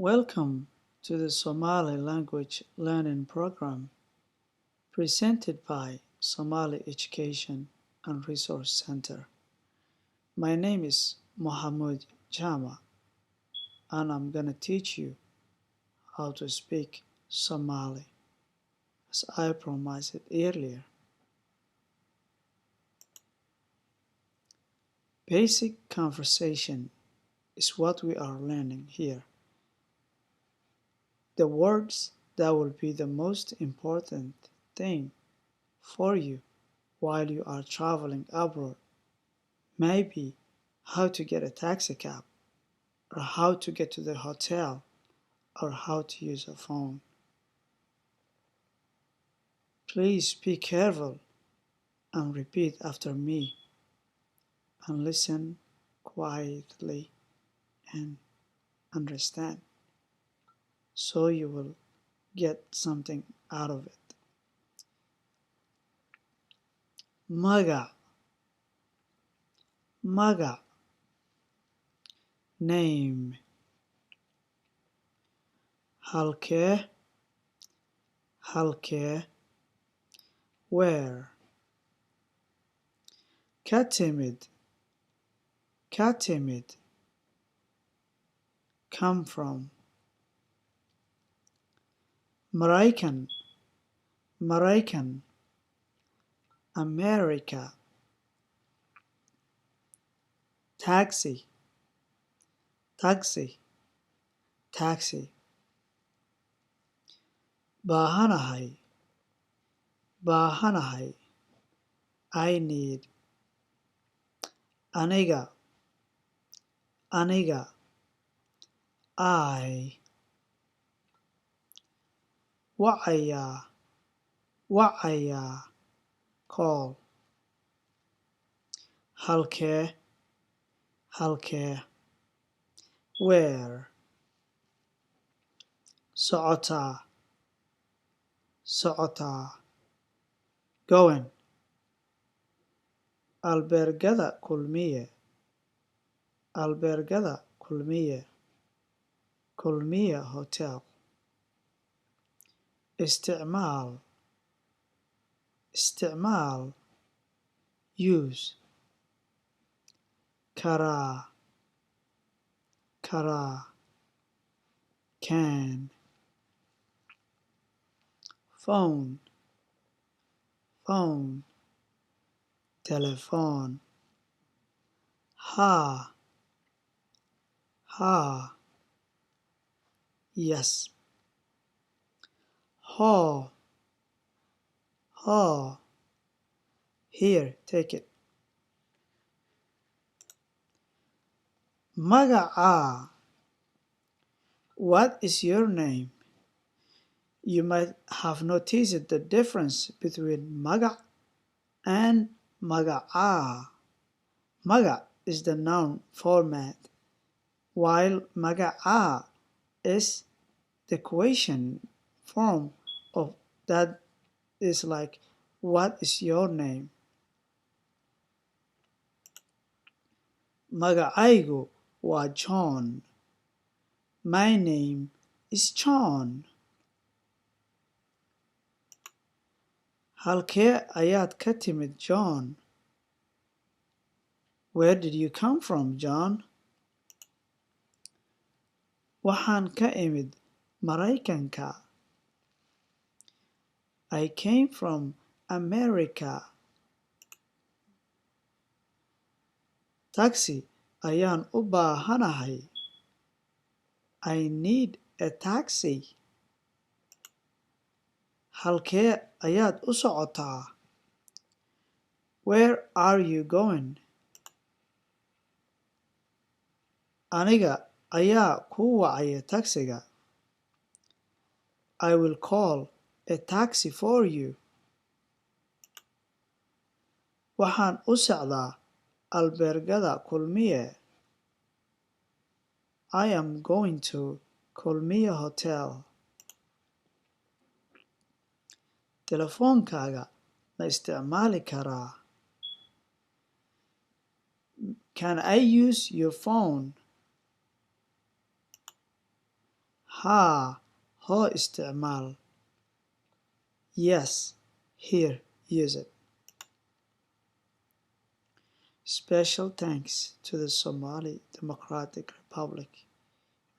Welcome to the Somali language learning program presented by Somali Education and Resource Center. My name is Mohammed Jama and I'm gonna teach you how to speak Somali as I promised earlier. Basic conversation is what we are learning here. The words that will be the most important thing for you while you are traveling abroad may be how to get a taxi cab, or how to get to the hotel, or how to use a phone. Please be careful and repeat after me and listen quietly and understand so you will get something out of it. Maga, maga, name. Halkee, halkee, where. Ka timid, ka timid, come from. Maraykan, Maraykan, America. Taxi, taxi, taxi. Baahanahay, baahanahay, I need. Aniga, aniga, I. Wacaya, wacaya, call. Halkee, halkee, where. Socota, socota, going. Albergada kulmiye, albergada kulmiye, kulmiye hotel. Isticmaal, isticmaal, use. Karaa, karaa, can. Phone, phone, telephone. Ha, ha, yes. Ho, ho, here, take it. Magacaa, what is your name? You might have noticed the difference between maga and magacaa. Maga is the noun format, while magacaa is the question form of that is like, what is your name? Magacaygu waa John. My name is John. Halkee ayaad ka timid, John? Where did you come from, John? Waxaan ka imid Maraykanka. I came from America. Taxi ayaan u baahanahay. I need a taxi. Halkee ayaad u socotaa? Where are you going? Aniga ayaa kuu wacaya taksiga. I will call a taxi for you. Waxaan u socdaa albergada kulmiye. I am going to Kulmiye Hotel. Telefoonkaaga ma isticmaali karaa? Can I use your phone? ها هو استعمال. Yes, here, use it. Special thanks to the Somali Democratic Republic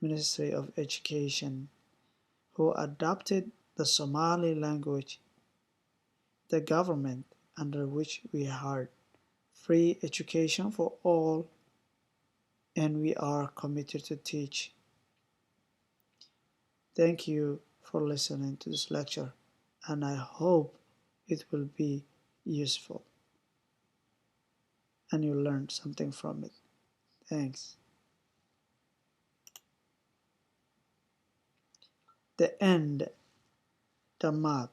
Ministry of Education, who adopted the Somali language, the government under which we had free education for all, and we are committed to teach. Thank you for listening to this lecture, and I hope it will be useful and you learned something from it. Thanks. The end. Dhammaad.